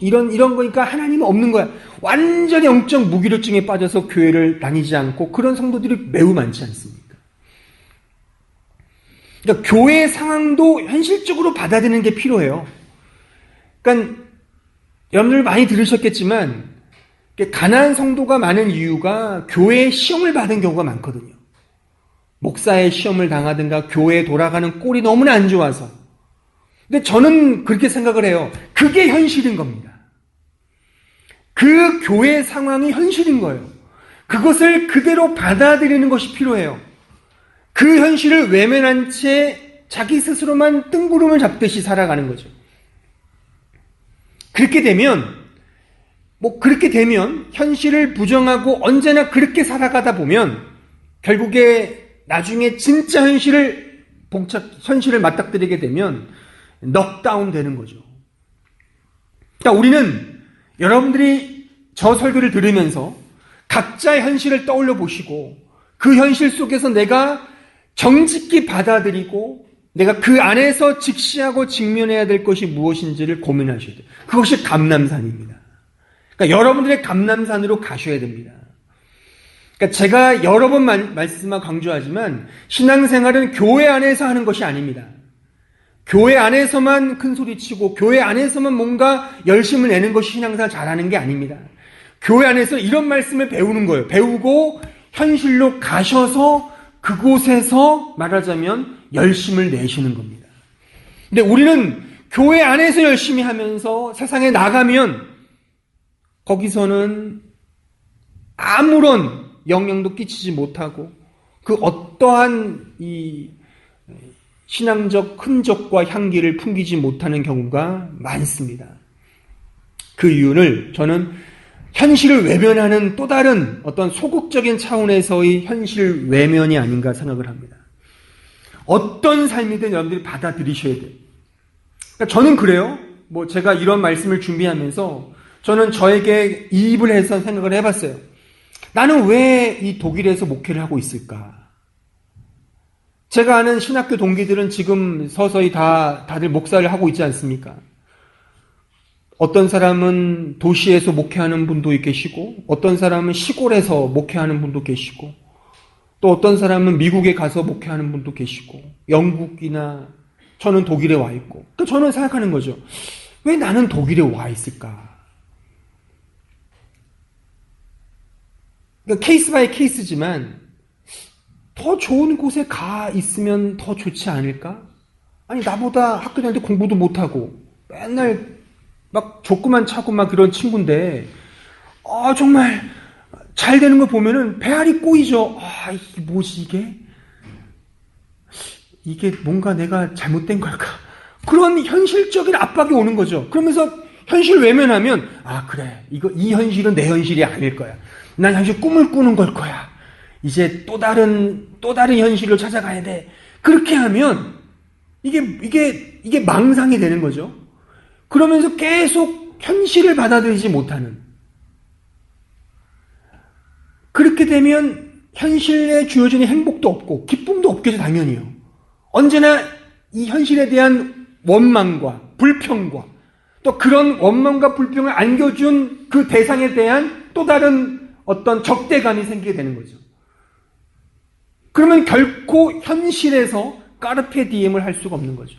이런 거니까 하나님은 없는 거야. 완전히 영적 무기력증에 빠져서 교회를 다니지 않고 그런 성도들이 매우 많지 않습니까? 그러니까 교회의 상황도 현실적으로 받아들이는 게 필요해요. 그러니까 여러분들 많이 들으셨겠지만 가난한 성도가 많은 이유가 교회의 시험을 받은 경우가 많거든요. 목사의 시험을 당하든가 교회에 돌아가는 꼴이 너무나 안 좋아서. 근데 저는 그렇게 생각을 해요. 그게 현실인 겁니다. 그 교회 상황이 현실인 거예요. 그것을 그대로 받아들이는 것이 필요해요. 그 현실을 외면한 채 자기 스스로만 뜬구름을 잡듯이 살아가는 거죠. 그렇게 되면 현실을 부정하고 언제나 그렇게 살아가다 보면 결국에 나중에 진짜 현실을 맞닥뜨리게 되면 넉다운 되는 거죠. 그러니까 우리는 여러분들이 저 설교를 들으면서 각자의 현실을 떠올려 보시고 그 현실 속에서 내가 정직히 받아들이고 내가 그 안에서 직시하고 직면해야 될 것이 무엇인지를 고민하셔야 돼요. 그것이 감람산입니다. 그러니까 여러분들의 감람산으로 가셔야 됩니다. 그러니까 제가 여러 번 말씀하고 강조하지만 신앙생활은 교회 안에서 하는 것이 아닙니다. 교회 안에서만 큰소리치고 교회 안에서만 뭔가 열심을 내는 것이 신앙생활 잘하는 게 아닙니다. 교회 안에서 이런 말씀을 배우는 거예요. 배우고 현실로 가셔서 그곳에서 말하자면 열심을 내시는 겁니다. 근데 우리는 교회 안에서 열심히 하면서 세상에 나가면 거기서는 아무런 영향도 끼치지 못하고 그 어떠한 이 신앙적 흔적과 향기를 풍기지 못하는 경우가 많습니다. 그 이유를 저는 현실을 외면하는 또 다른 어떤 소극적인 차원에서의 현실 외면이 아닌가 생각을 합니다. 어떤 삶이든 여러분들이 받아들이셔야 돼요. 그러니까 저는 그래요. 제가 이런 말씀을 준비하면서 저는 저에게 이입을 해서 생각을 해봤어요. 나는 왜 이 독일에서 목회를 하고 있을까? 제가 아는 신학교 동기들은 지금 서서히 다들 목사를 하고 있지 않습니까? 어떤 사람은 도시에서 목회하는 분도 계시고, 어떤 사람은 시골에서 목회하는 분도 계시고, 또 어떤 사람은 미국에 가서 목회하는 분도 계시고, 영국이나 저는 독일에 와 있고. 또 저는 생각하는 거죠. 왜 나는 독일에 와 있을까? 그러니까 케이스 바이 케이스지만 더 좋은 곳에 가 있으면 더 좋지 않을까? 아니 나보다 학교 다닐 때 공부도 못하고 맨날 막 족구만 차고 막 그런 친구인데 정말 잘 되는 거 보면은 배알이 꼬이죠. 이게 뭐지 이게 뭔가 내가 잘못된 걸까? 그런 현실적인 압박이 오는 거죠. 그러면서 현실 외면하면 그래 이 현실은 내 현실이 아닐 거야. 난 현실 꿈을 꾸는 걸 거야. 이제 또 다른 현실을 찾아가야 돼. 그렇게 하면 이게 망상이 되는 거죠. 그러면서 계속 현실을 받아들이지 못하는. 그렇게 되면 현실에 주어지는 행복도 없고 기쁨도 없겠죠, 당연히요. 언제나 이 현실에 대한 원망과 불평과 또 그런 원망과 불평을 안겨준 그 대상에 대한 또 다른 어떤 적대감이 생기게 되는 거죠. 그러면 결코 현실에서 까르페 디엠을 할 수가 없는 거죠.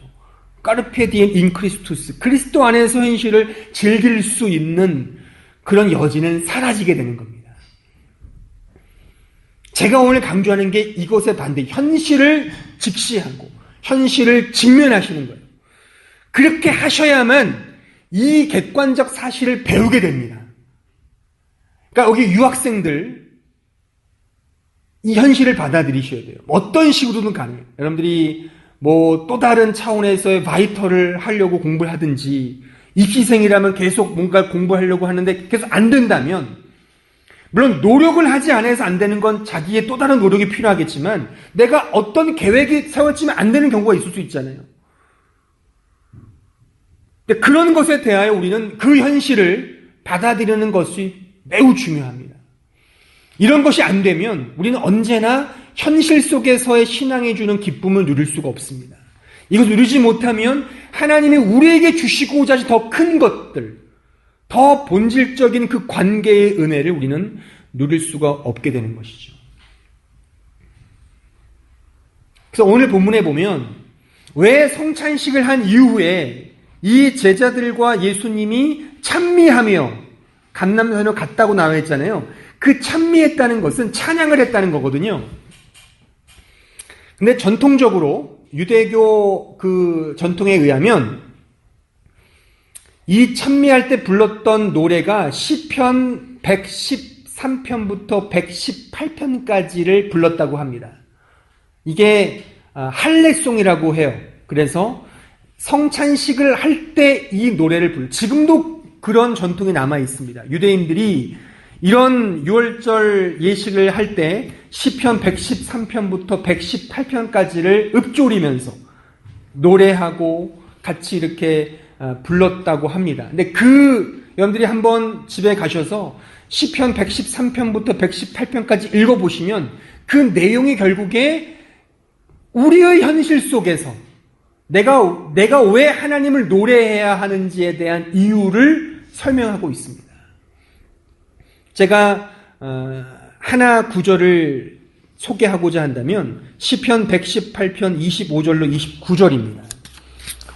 까르페 디엠 인 크리스투스. 그리스도 안에서 현실을 즐길 수 있는 그런 여지는 사라지게 되는 겁니다. 제가 오늘 강조하는 게 이것의 반대, 현실을 직시하고 현실을 직면하시는 거예요. 그렇게 하셔야만 이 객관적 사실을 배우게 됩니다. 그러니까 여기 유학생들 이 현실을 받아들이셔야 돼요. 어떤 식으로든 가능해요. 여러분들이 또 다른 차원에서의 바이터를 하려고 공부를 하든지 입시생이라면 계속 뭔가 공부하려고 하는데 계속 안 된다면 물론 노력을 하지 않아서 안 되는 건 자기의 또 다른 노력이 필요하겠지만 내가 어떤 계획이 세워지면 안 되는 경우가 있을 수 있잖아요. 근데 그런 것에 대하여 우리는 그 현실을 받아들이는 것이 매우 중요합니다. 이런 것이 안 되면 우리는 언제나 현실 속에서의 신앙이 주는 기쁨을 누릴 수가 없습니다. 이것을 누리지 못하면 하나님이 우리에게 주시고자 하신 더 큰 것들, 더 본질적인 그 관계의 은혜를 우리는 누릴 수가 없게 되는 것이죠. 그래서 오늘 본문에 보면 왜 성찬식을 한 이후에 이 제자들과 예수님이 찬미하며 감람산으로 갔다고 나와 있잖아요. 그 찬미했다는 것은 찬양을 했다는 거거든요. 근데 전통적으로 유대교 그 전통에 의하면 이 찬미할 때 불렀던 노래가 시편 113편부터 118편까지를 불렀다고 합니다. 이게 할례송이라고 해요. 그래서 성찬식을 할 때 이 노래를 지금도 그런 전통이 남아 있습니다. 유대인들이 이런 유월절 예식을 할 때 시편 113편부터 118편까지를 읊조리면서 노래하고 같이 이렇게 불렀다고 합니다. 근데 여러분들이 한번 집에 가셔서 시편 113편부터 118편까지 읽어보시면 그 내용이 결국에 우리의 현실 속에서 내가 왜 하나님을 노래해야 하는지에 대한 이유를 설명하고 있습니다. 제가 하나 구절을 소개하고자 한다면 시편 118편 25절로 29절입니다.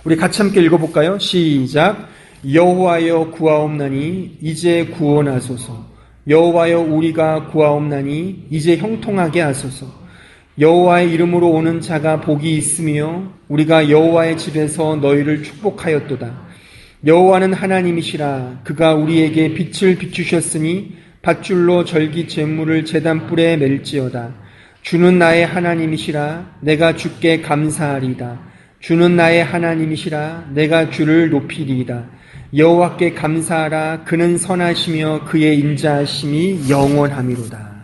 우리 같이 함께 읽어볼까요? 시작. 여호와여 구하옵나니 이제 구원하소서. 여호와여 우리가 구하옵나니 이제 형통하게 하소서. 여호와의 이름으로 오는 자가 복이 있으며 우리가 여호와의 집에서 너희를 축복하였도다. 여호와는 하나님이시라. 그가 우리에게 빛을 비추셨으니 밧줄로 절기 제물을 제단불에 맬지어다. 주는 나의 하나님이시라. 내가 주께 감사하리이다. 주는 나의 하나님이시라. 내가 주를 높이리이다. 여호와께 감사하라. 그는 선하시며 그의 인자하심이 영원하미로다.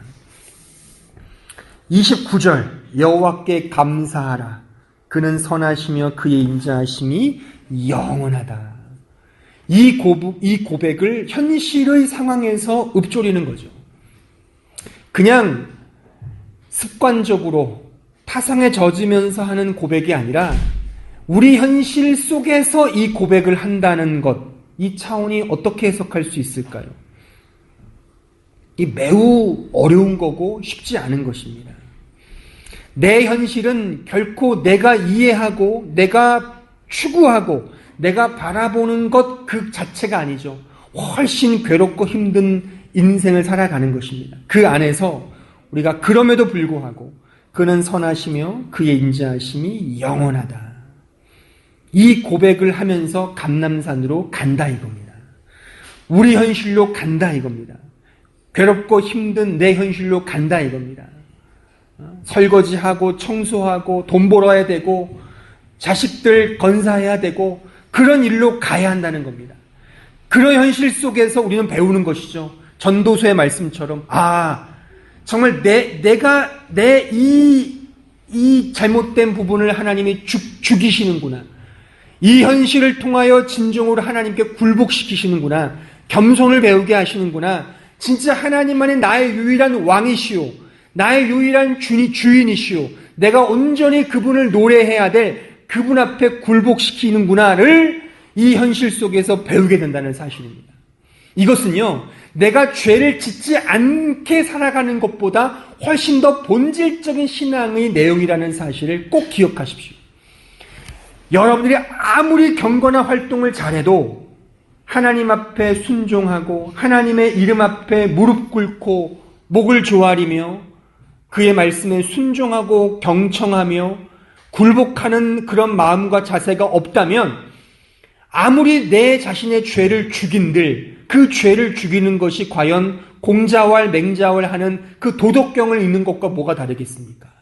29절 여호와께 감사하라. 그는 선하시며 그의 인자하심이 영원하다. 이 고백을 현실의 상황에서 읊조리는 거죠. 그냥 습관적으로 타성에 젖으면서 하는 고백이 아니라 우리 현실 속에서 이 고백을 한다는 것, 이 차원이 어떻게 해석할 수 있을까요? 이 매우 어려운 거고 쉽지 않은 것입니다. 내 현실은 결코 내가 이해하고 내가 추구하고 내가 바라보는 것 그 자체가 아니죠. 훨씬 괴롭고 힘든 인생을 살아가는 것입니다. 그 안에서 우리가 그럼에도 불구하고 그는 선하시며 그의 인자하심이 영원하다. 이 고백을 하면서 감람산으로 간다 이겁니다. 우리 현실로 간다 이겁니다. 괴롭고 힘든 내 현실로 간다 이겁니다. 설거지하고 청소하고 돈 벌어야 되고 자식들 건사해야 되고 그런 일로 가야 한다는 겁니다. 그런 현실 속에서 우리는 배우는 것이죠. 전도서의 말씀처럼 정말 내가 이 잘못된 부분을 하나님이 죽이시는구나. 이 현실을 통하여 진정으로 하나님께 굴복시키시는구나. 겸손을 배우게 하시는구나. 진짜 하나님만이 나의 유일한 왕이시오. 나의 유일한 주인이시오. 내가 온전히 그분을 노래해야 될 그분 앞에 굴복시키는구나를 이 현실 속에서 배우게 된다는 사실입니다. 이것은요, 내가 죄를 짓지 않게 살아가는 것보다 훨씬 더 본질적인 신앙의 내용이라는 사실을 꼭 기억하십시오. 여러분들이 아무리 경건한 활동을 잘해도 하나님 앞에 순종하고 하나님의 이름 앞에 무릎 꿇고 목을 조아리며 그의 말씀에 순종하고 경청하며 굴복하는 그런 마음과 자세가 없다면 아무리 내 자신의 죄를 죽인들 그 죄를 죽이는 것이 과연 공자왈 맹자왈 하는 그 도덕경을 읽는 것과 뭐가 다르겠습니까?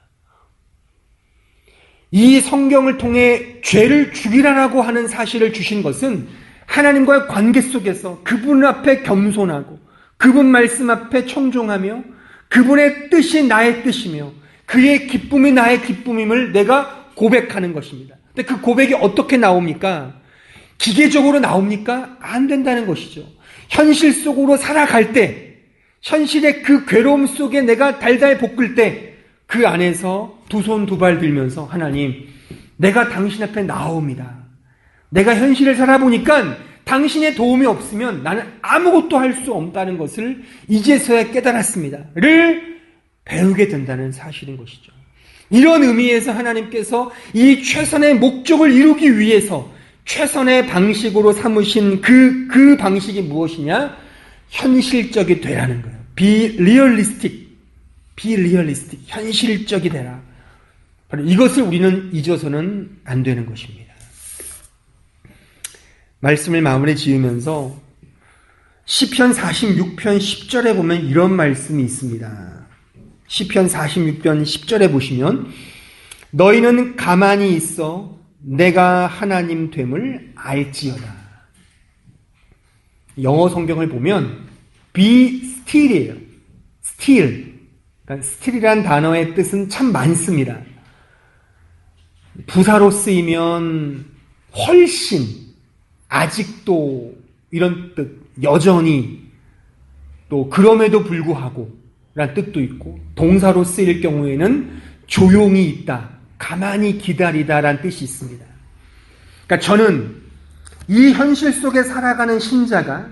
이 성경을 통해 죄를 죽이라라고 하는 사실을 주신 것은 하나님과의 관계 속에서 그분 앞에 겸손하고 그분 말씀 앞에 청종하며 그분의 뜻이 나의 뜻이며 그의 기쁨이 나의 기쁨임을 내가 고백하는 것입니다. 근데 그 고백이 어떻게 나옵니까? 기계적으로 나옵니까? 안 된다는 것이죠. 현실 속으로 살아갈 때, 현실의 그 괴로움 속에 내가 달달 볶을 때 그 안에서 두 손 두 발 들면서 하나님, 내가 당신 앞에 나옵니다. 내가 현실을 살아보니까 당신의 도움이 없으면 나는 아무것도 할 수 없다는 것을 이제서야 깨달았습니다. 를 배우게 된다는 사실인 것이죠. 이런 의미에서 하나님께서 이 최선의 목적을 이루기 위해서 최선의 방식으로 삼으신 그 방식이 무엇이냐? 현실적이 되라는 거예요. Be realistic. 현실적이 되라. 바로 이것을 우리는 잊어서는 안 되는 것입니다. 말씀을 마무리 지으면서 시편 46편 10절에 보면 이런 말씀이 있습니다. 시편 46편 10절에 보시면 너희는 가만히 있어 내가 하나님 됨을 알지어다. 영어 성경을 보면 be still이에요. still. 그러니까 still이란 단어의 뜻은 참 많습니다. 부사로 쓰이면 훨씬, 아직도 이런 뜻, 여전히, 또 그럼에도 불구하고 라는 뜻도 있고, 동사로 쓰일 경우에는 조용히 있다, 가만히 기다리다 라는 뜻이 있습니다. 그러니까 저는 이 현실 속에 살아가는 신자가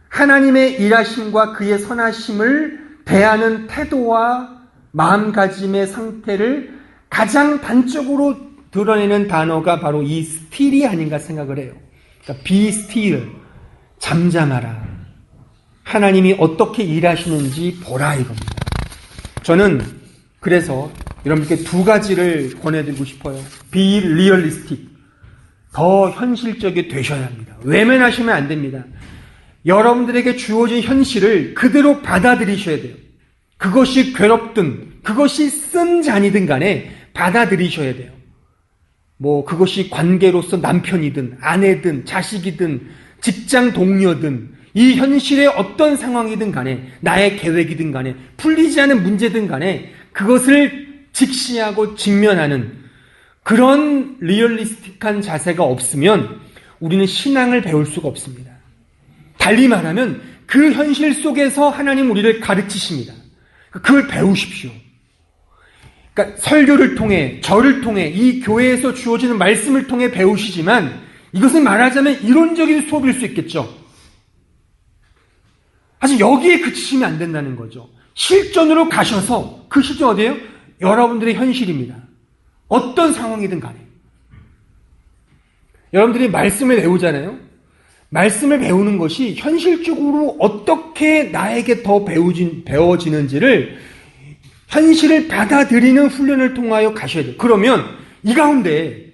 하나님의 일하심과 그의 선하심을 대하는 태도와 마음가짐의 상태를 가장 단적으로 드러내는 단어가 바로 이 still이 아닌가 생각을 해요. 그러니까 be still, 잠잠하라. 하나님이 어떻게 일하시는지 보라 이겁니다. 저는 그래서 여러분께 두 가지를 권해드리고 싶어요. be realistic, 더 현실적이 되셔야 합니다. 외면하시면 안 됩니다. 여러분들에게 주어진 현실을 그대로 받아들이셔야 돼요. 그것이 괴롭든 그것이 쓴 잔이든 간에 받아들이셔야 돼요. 그것이 관계로서 남편이든 아내든 자식이든 직장 동료든 이 현실의 어떤 상황이든 간에 나의 계획이든 간에 풀리지 않은 문제든 간에 그것을 직시하고 직면하는 그런 리얼리스틱한 자세가 없으면 우리는 신앙을 배울 수가 없습니다. 달리 말하면 그 현실 속에서 하나님 우리를 가르치십니다. 그걸 배우십시오. 그러니까 설교를 통해, 저를 통해, 이 교회에서 주어지는 말씀을 통해 배우시지만 이것은 말하자면 이론적인 수업일 수 있겠죠. 사실 여기에 그치시면 안 된다는 거죠. 실전으로 가셔서 그 실전 어디예요? 여러분들의 현실입니다. 어떤 상황이든 간에. 여러분들이 말씀을 배우잖아요. 말씀을 배우는 것이 현실적으로 어떻게 나에게 더 배워지는지를 현실을 받아들이는 훈련을 통하여 가셔야 돼요. 그러면 이 가운데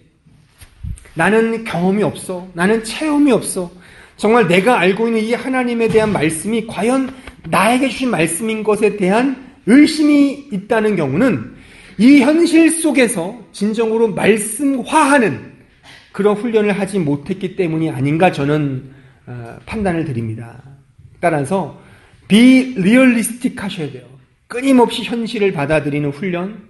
나는 경험이 없어. 나는 체험이 없어. 정말 내가 알고 있는 이 하나님에 대한 말씀이 과연 나에게 주신 말씀인 것에 대한 의심이 있다는 경우는 이 현실 속에서 진정으로 말씀화하는 그런 훈련을 하지 못했기 때문이 아닌가 저는 판단을 드립니다. 따라서 be realistic 하셔야 돼요. 끊임없이 현실을 받아들이는 훈련,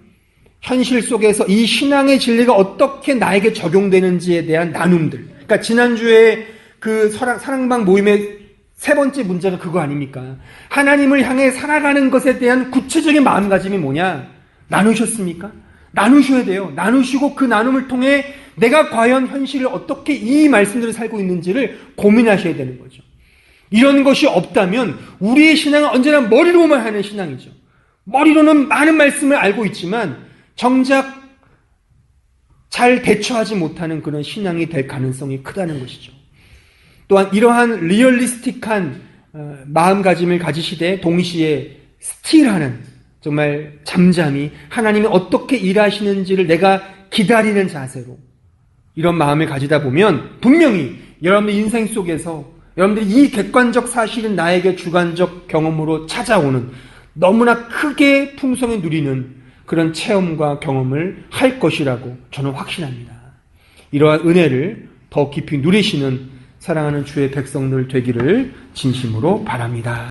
현실 속에서 이 신앙의 진리가 어떻게 나에게 적용되는지에 대한 나눔들. 그러니까 지난주에 그 사랑방 모임의 세 번째 문제가 그거 아닙니까? 하나님을 향해 살아가는 것에 대한 구체적인 마음가짐이 뭐냐? 나누셨습니까? 나누셔야 돼요. 나누시고 그 나눔을 통해 내가 과연 현실을 어떻게 이 말씀대로 살고 있는지를 고민하셔야 되는 거죠. 이런 것이 없다면 우리의 신앙은 언제나 머리로만 하는 신앙이죠. 머리로는 많은 말씀을 알고 있지만 정작 잘 대처하지 못하는 그런 신앙이 될 가능성이 크다는 것이죠. 또한 이러한 리얼리스틱한 마음가짐을 가지시되 동시에 스틸하는 정말 잠잠히 하나님이 어떻게 일하시는지를 내가 기다리는 자세로 이런 마음을 가지다 보면 분명히 여러분들 인생 속에서 여러분들이 이 객관적 사실은 나에게 주관적 경험으로 찾아오는 너무나 크게 풍성히 누리는 그런 체험과 경험을 할 것이라고 저는 확신합니다. 이러한 은혜를 더 깊이 누리시는 사랑하는 주의 백성들 되기를 진심으로 바랍니다.